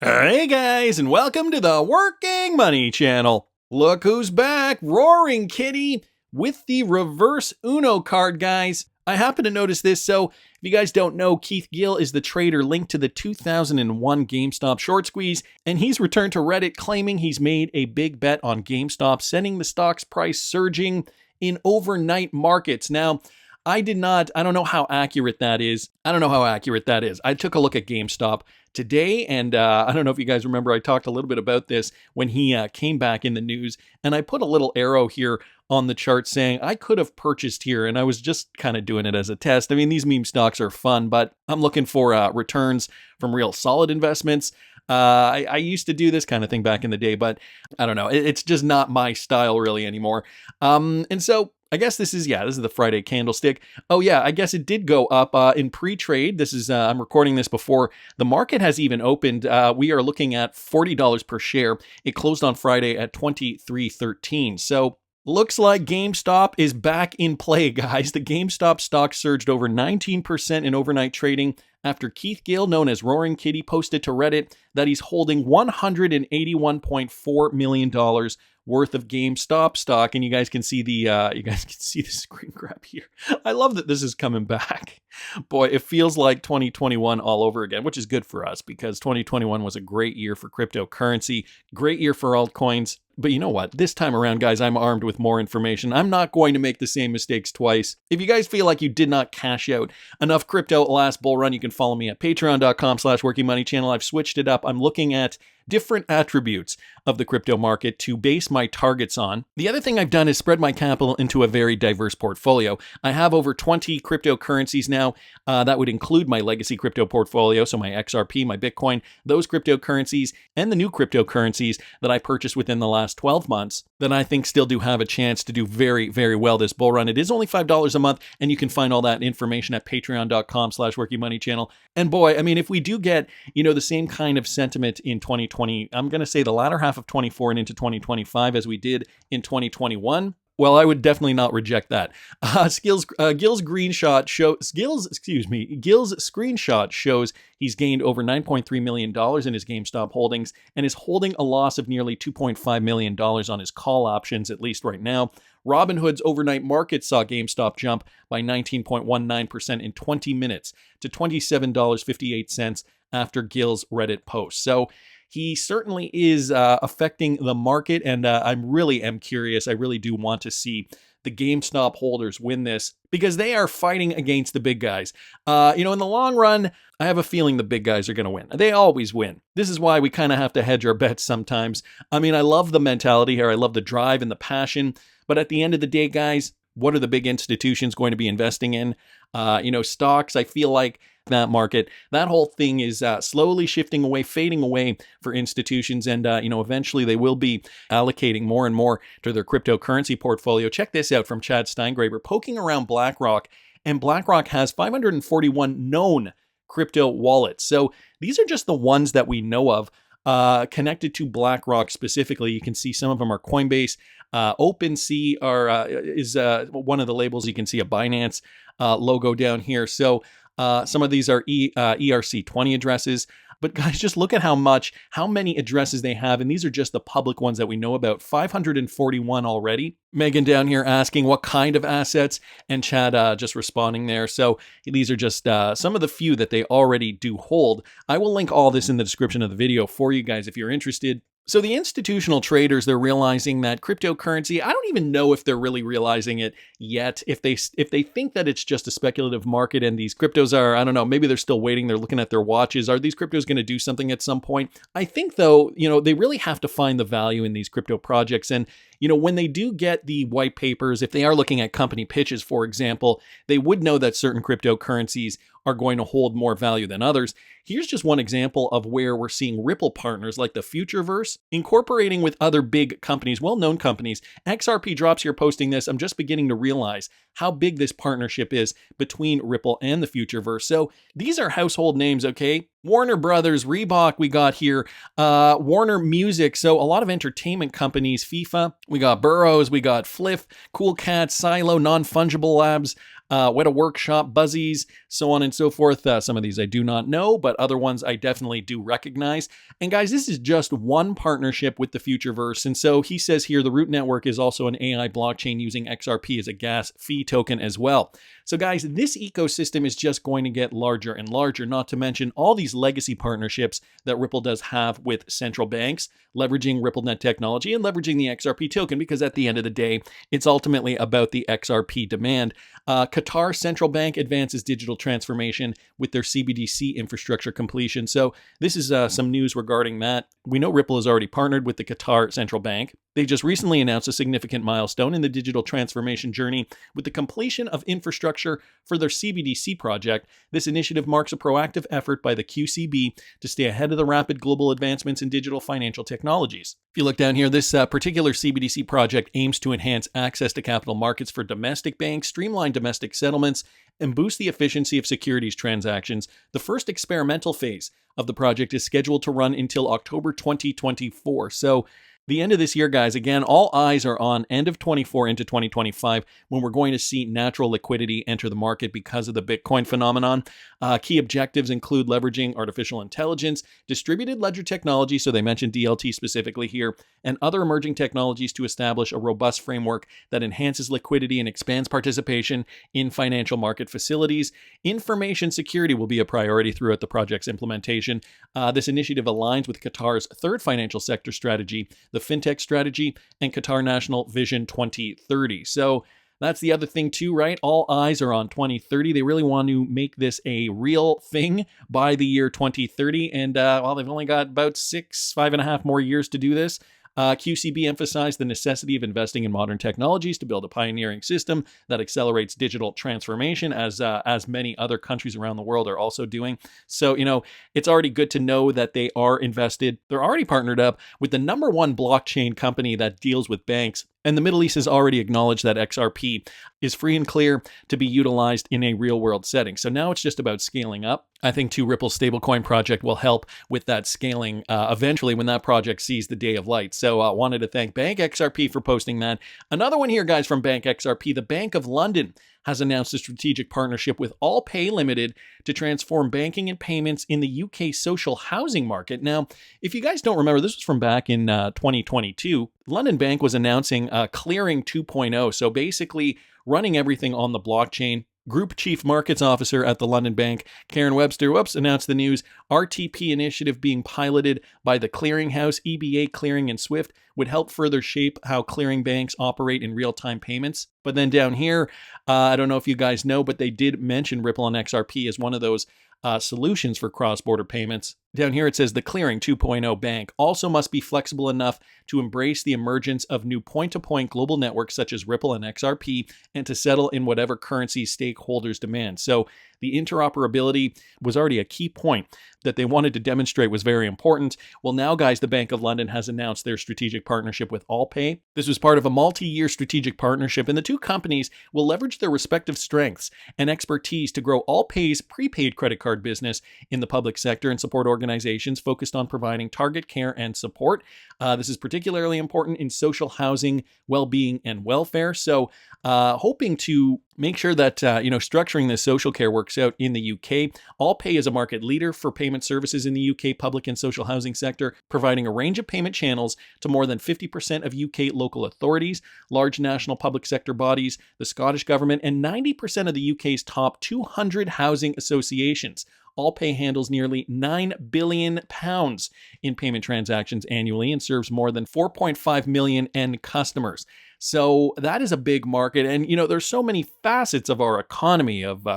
Hey guys, and welcome to the Working Money Channel. Look who's back, Roaring Kitty, with the reverse Uno card, guys. I happen to notice this, so if you guys don't know, Keith Gill is the trader linked to the 2001 GameStop short squeeze, and he's returned to Reddit claiming he's made a big bet on GameStop, sending the stock's price surging in overnight markets. Now, I don't know how accurate that is. I took a look at GameStop today, and I don't know if you guys remember, I talked a little bit about this when he came back in the news, and I put a little arrow here on the chart saying I could have purchased here, and I was just kind of doing it as a test. I mean, these meme stocks are fun, but I'm looking for returns from real solid investments. I used to do this kind of thing back in the day, but I don't know. It's just not my style really anymore. And so I guess this is the Friday candlestick. Oh yeah, I guess it did go up in pre-trade. This is, I'm recording this before the market has even opened. We are looking at $40 per share. It closed on Friday at $23.13. So looks like GameStop is back in play, guys. The GameStop stock surged over 19% in overnight trading after Keith Gill, known as Roaring Kitty, posted to Reddit that he's holding $181.4 million worth of GameStop stock, and you guys can see the screen grab here. I love that this is coming back. Boy, it feels like 2021 all over again, which is good for us because 2021 was a great year for cryptocurrency, great year for altcoins. But you know what? This time around, guys, I'm armed with more information. I'm not going to make the same mistakes twice. If you guys feel like you did not cash out enough crypto last bull run, you can follow me at patreon.com/workingmoneychannel. I've switched it up. I'm looking at different attributes of the crypto market to base my targets on. The other thing I've done is spread my capital into a very diverse portfolio. I have over 20 cryptocurrencies now. That would include my legacy crypto portfolio, so my XRP, my Bitcoin, those cryptocurrencies, and the new cryptocurrencies that I purchased within the last 12 months that I think still do have a chance to do very, very well this bull run. It is only $5 a month, and you can find all that information at patreon.com/workingmoneychannel. And boy, I mean, if we do get, the same kind of sentiment in 2020, I'm going to say the latter half of 24 and into 2025 as we did in 2021, well, I would definitely not reject that. Gill's screenshot shows he's gained over $9.3 million in his GameStop holdings and is holding a loss of nearly $2.5 million on his call options, at least right now. Robinhood's overnight market saw GameStop jump by 19.19% in 20 minutes to $27.58 after Gill's Reddit post. So he certainly is affecting the market, and I really am curious. I really do want to see the GameStop holders win this because they are fighting against the big guys. In the long run, I have a feeling the big guys are going to win. They always win. This is why we kind of have to hedge our bets sometimes. I mean, I love the mentality here. I love the drive and the passion. But at the end of the day, guys, what are the big institutions going to be investing in? Stocks, I feel like that market, that whole thing is slowly shifting away, fading away for institutions. And, eventually they will be allocating more and more to their cryptocurrency portfolio. Check this out from Chad Steingraber, poking around BlackRock. And BlackRock has 541 known crypto wallets. So these are just the ones that we know of. Connected to BlackRock specifically. You can see some of them are Coinbase. OpenSea is one of the labels. You can see a Binance logo down here. So some of these are ERC20 addresses. But guys, just look at how many addresses they have. And these are just the public ones that we know about. 541 already. Megan down here asking what kind of assets, and Chad just responding there. So these are just some of the few that they already do hold. I will link all this in the description of the video for you guys if you're interested. So the institutional traders, they're realizing that cryptocurrency, I don't even know if they're really realizing it yet. If they think that it's just a speculative market and these cryptos are, I don't know, maybe they're still waiting. They're looking at their watches. Are these cryptos going to do something at some point? I think, though, they really have to find the value in these crypto projects. And when they do get the white papers, if they are looking at company pitches, for example, they would know that certain cryptocurrencies are going to hold more value than others. Here's just one example of where we're seeing Ripple partners like the futureverse incorporating with other big companies, well-known companies. XRP drops here posting this. I'm just beginning to realize how big this partnership is between Ripple and the futureverse. So these are household names, okay? Warner Brothers, Reebok, we got here, Warner Music. So a lot of entertainment companies, FIFA, we got Burroughs, we got Fliff, Cool Cats, Silo, Non-Fungible Labs, Weta Workshop, Buzzies, so on and so forth. Some of these I do not know, but other ones I definitely do recognize. And guys, this is just one partnership with the futureverse. And so he says here the Root Network is also an AI blockchain using XRP as a gas fee token as well. So guys, this ecosystem is just going to get larger and larger, not to mention all these legacy partnerships that Ripple does have with central banks, leveraging RippleNet technology and leveraging the XRP token, because at the end of the day, it's ultimately about the XRP demand. Qatar Central Bank advances digital transformation with their CBDC infrastructure completion. So this is some news regarding that. We know Ripple has already partnered with the Qatar Central Bank. They just recently announced a significant milestone in the digital transformation journey with the completion of infrastructure for their CBDC project. This initiative marks a proactive effort by the QCB to stay ahead of the rapid global advancements in digital financial technologies. If you look down here, this particular CBDC project aims to enhance access to capital markets for domestic banks, streamline domestic settlements, and boost the efficiency of securities transactions. The first experimental phase of the project is scheduled to run until October 2024. So the end of this year, guys, again, all eyes are on end of 24 into 2025 when we're going to see natural liquidity enter the market because of the Bitcoin phenomenon. Key objectives include leveraging artificial intelligence, distributed ledger technology, so they mentioned DLT specifically here, and other emerging technologies to establish a robust framework that enhances liquidity and expands participation in financial market facilities. Information security will be a priority throughout the project's implementation. This initiative aligns with Qatar's third financial sector strategy, the fintech strategy, and Qatar National Vision 2030. So that's the other thing too, right? All eyes are on 2030. They really want to make this a real thing by the year 2030. And well, they've only got about 5.5 more years to do this. QCB emphasized the necessity of investing in modern technologies to build a pioneering system that accelerates digital transformation, as many other countries around the world are also doing. So, it's already good to know that they are invested. They're already partnered up with the #1 blockchain company that deals with banks. And the Middle East has already acknowledged that XRP is free and clear to be utilized in a real-world setting. So now it's just about scaling up. I think too, Ripple's stablecoin project will help with that scaling eventually when that project sees the day of light. So I wanted to thank Bank XRP for posting that. Another one here, guys, from Bank XRP. The Bank of London has announced a strategic partnership with AllPay Limited to transform banking and payments in the UK social housing market. Now, if you guys don't remember, this was from back in 2022. London Bank was announcing Clearing 2.0. So basically running everything on the blockchain. Group Chief Markets Officer at the London Bank, Karen Webster, announced the news. RTP initiative being piloted by the Clearinghouse, EBA Clearing, and SWIFT would help further shape how clearing banks operate in real-time payments. But then down here, I don't know if you guys know, but they did mention Ripple and XRP as one of those solutions for cross-border payments. Down here it says the Clearing 2.0 bank also must be flexible enough to embrace the emergence of new point-to-point global networks such as Ripple and XRP and to settle in whatever currency stakeholders demand. So the interoperability was already a key point that they wanted to demonstrate was very important. Well, now, guys, the Bank of London has announced their strategic partnership with AllPay. This was part of a multi-year strategic partnership, and the two companies will leverage their respective strengths and expertise to grow AllPay's prepaid credit card business in the public sector and support organizations focused on providing target care and support. This is particularly important in social housing, well-being, and welfare. So hoping to make sure that, structuring this social care works out in the UK. AllPay is a market leader for payment services in the UK public and social housing sector, providing a range of payment channels to more than 50% of UK local authorities, large national public sector bodies, the Scottish government, and 90% of the UK's top 200 housing associations. AllPay handles nearly £9 billion in payment transactions annually and serves more than 4.5 million end customers. So that is a big market. And, there's so many facets of our economy, of,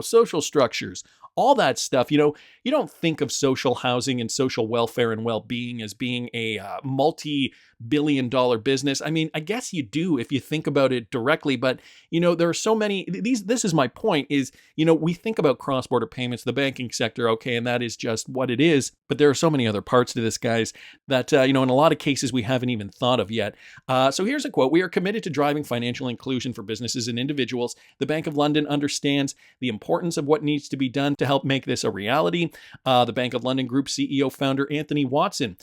social structures, all that stuff. You don't think of social housing and social welfare and well-being as being a multi-billion-dollar business. I mean, I guess you do if you think about it directly, but, there are so many, this is my point is, we think about cross-border payments, the banking sector, okay, and that is just what it is, but there are so many other parts to this, guys, that, in a lot of cases we haven't even thought of yet. So here's a quote. "We are committed to driving financial inclusion for businesses and individuals. The Bank of London understands the importance of what needs to be done to help make this a reality. The Bank of London Group CEO founder Anthony Watson.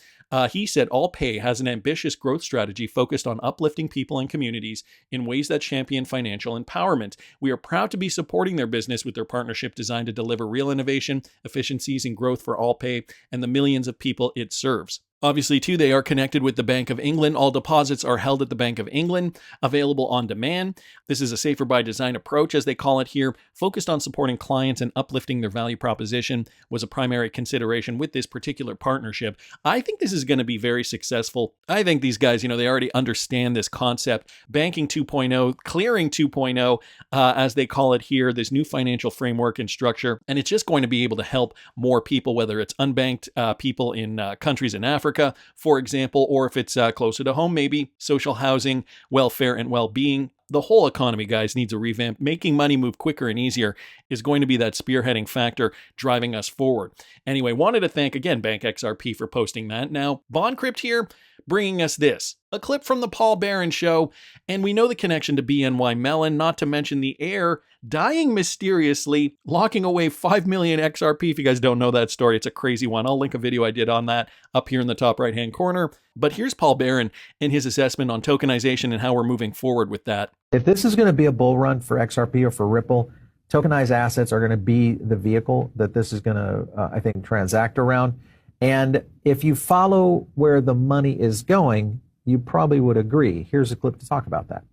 He said AllPay has an ambitious growth strategy focused on uplifting people and communities in ways that champion financial empowerment. We are proud to be supporting their business with their partnership designed to deliver real innovation, efficiencies, and growth for AllPay and the millions of people it serves. Obviously, too, they are connected with the Bank of England. All deposits are held at the Bank of England, available on demand. This is a safer by design approach, as they call it here, focused on supporting clients and uplifting their value proposition was a primary consideration with this particular partnership. I think this is going to be very successful. I think these guys, they already understand this concept. Banking 2.0, clearing 2.0, as they call it here, this new financial framework and structure. And it's just going to be able to help more people, whether it's unbanked people in countries in Africa, for example, or if it's closer to home, maybe social housing, welfare, and well-being. The whole economy, guys, needs a revamp. Making money move quicker and easier is going to be that spearheading factor driving us forward. Anyway, wanted to thank, again, Bank XRP for posting that. Now, BondCrypt here, bringing us this. A clip from the Paul Barron show, and we know the connection to BNY Mellon, not to mention the heir dying mysteriously, locking away 5 million XRP. If you guys don't know that story, it's a crazy one. I'll link a video I did on that up here in the top right-hand corner. But here's Paul Barron and his assessment on tokenization and how we're moving forward with that. If this is going to be a bull run for XRP or for Ripple, tokenized assets are going to be the vehicle that this is going to, I think, transact around. And if you follow where the money is going, you probably would agree. Here's a clip to talk about that.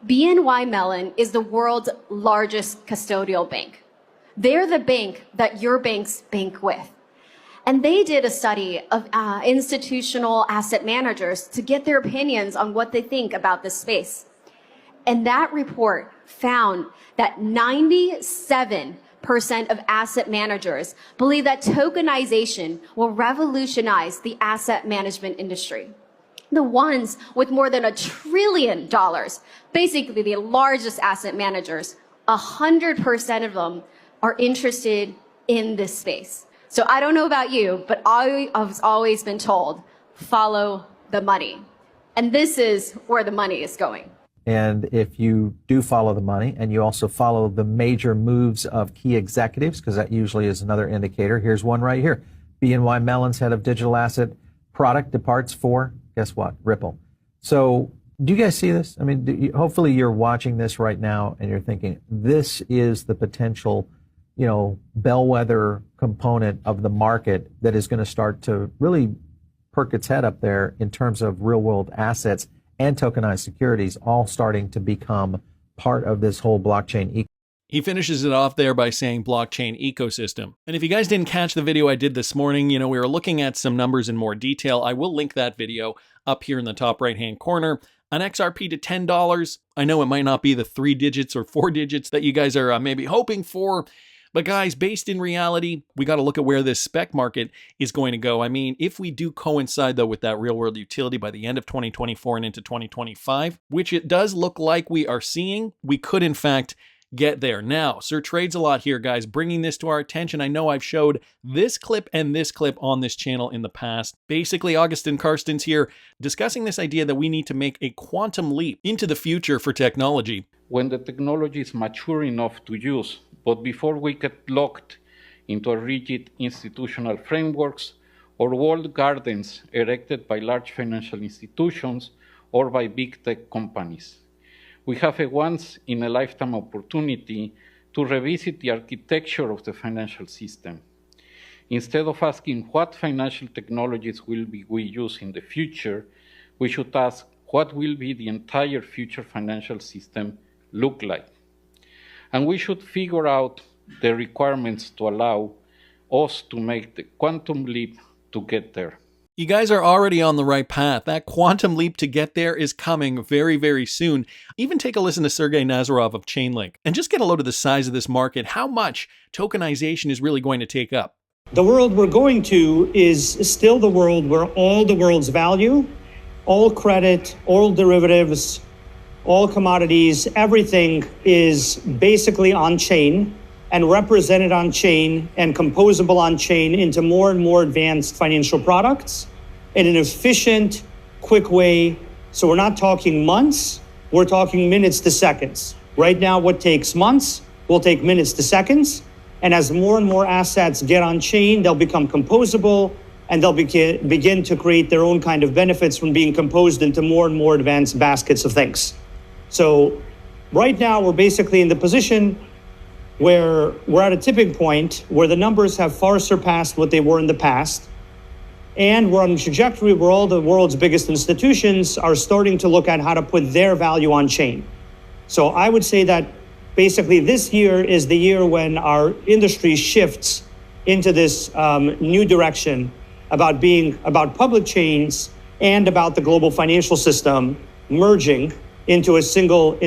BNY Mellon is the world's largest custodial bank. They're the bank that your banks bank with. And they did a study of institutional asset managers to get their opinions on what they think about this space. And that report found that 97% of asset managers believe that tokenization will revolutionize the asset management industry. The ones with more than $1 trillion, basically the largest asset managers, 100% of them are interested in this space. So I don't know about you, but I've always been told, follow the money. And this is where the money is going. And if you do follow the money and you also follow the major moves of key executives, because that usually is another indicator. Here's one right here. BNY Mellon's head of digital asset product departs for, guess what? Ripple. So do you guys see this? I mean, hopefully you're watching this right now and you're thinking, this is the potential, bellwether component of the market that is going to start to really perk its head up there in terms of real world assets and tokenized securities all starting to become part of this whole blockchain ecosystem. He finishes it off there by saying blockchain ecosystem. And if you guys didn't catch the video I did this morning, we were looking at some numbers in more detail. I will link that video up here in the top right-hand corner. An XRP to $10. I know it might not be the 3 digits or 4 digits that you guys are maybe hoping for. But guys, based in reality, we got to look at where this spec market is going to go. I mean, if we do coincide, though, with that real world utility by the end of 2024 and into 2025, which it does look like we are seeing, we could, in fact, get there. Now, Sir Trades a lot here, guys, bringing this to our attention. I know I've showed this clip and this clip on this channel in the past. Basically, Augustin Karstens here discussing this idea that we need to make a quantum leap into the future for technology. When the technology is mature enough to use, but before we get locked into rigid institutional frameworks or walled gardens erected by large financial institutions or by big tech companies. We have a once-in-a-lifetime opportunity to revisit the architecture of the financial system. Instead of asking what financial technologies will we use in the future, we should ask what will be the entire future financial system look like. And we should figure out the requirements to allow us to make the quantum leap to get there. You guys are already on the right path. That quantum leap to get there is coming very, very soon. Even take a listen to Sergey Nazarov of Chainlink and just get a load of the size of this market, how much tokenization is really going to take up. The world we're going to is still the world where all the world's value, all credit, all derivatives, all commodities, everything is basically on chain and represented on chain and composable on chain into more and more advanced financial products in an efficient, quick way. So we're not talking months, we're talking minutes to seconds. Right now, what takes months will take minutes to seconds. And as more and more assets get on chain, they'll become composable, and they'll begin to create their own kind of benefits from being composed into more and more advanced baskets of things. So right now, we're basically in the position where we're at a tipping point where the numbers have far surpassed what they were in the past. And we're on a trajectory where all the world's biggest institutions are starting to look at how to put their value on chain. So I would say that basically this year is the year when our industry shifts into this new direction about public chains and about the global financial system merging into a single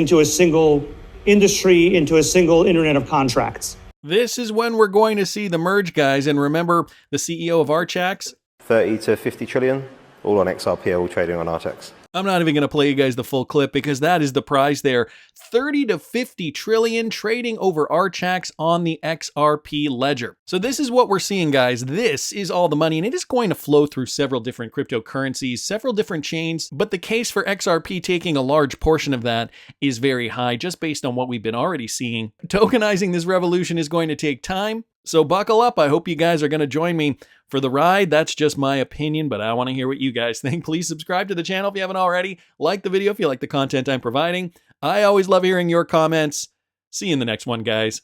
industry, into a single internet of contracts. This is when we're going to see the merge, guys. And remember, the CEO of Archax, 30 to 50 trillion, all on XRP, all trading on Archax. I'm not even going to play you guys the full clip because that is the prize there. 30 to 50 trillion trading over Archax on the XRP ledger. So this is what we're seeing, guys. This is all the money, and it is going to flow through several different cryptocurrencies, several different chains, but the case for XRP taking a large portion of that is very high just based on what we've been already seeing. Tokenizing this revolution is going to take time, so buckle up. I hope you guys are going to join me for the ride. That's just my opinion, but I want to hear what you guys think. Please subscribe to the channel if you haven't already. Like the video if you like the content I'm providing. I always love hearing your comments. See you in the next one, guys.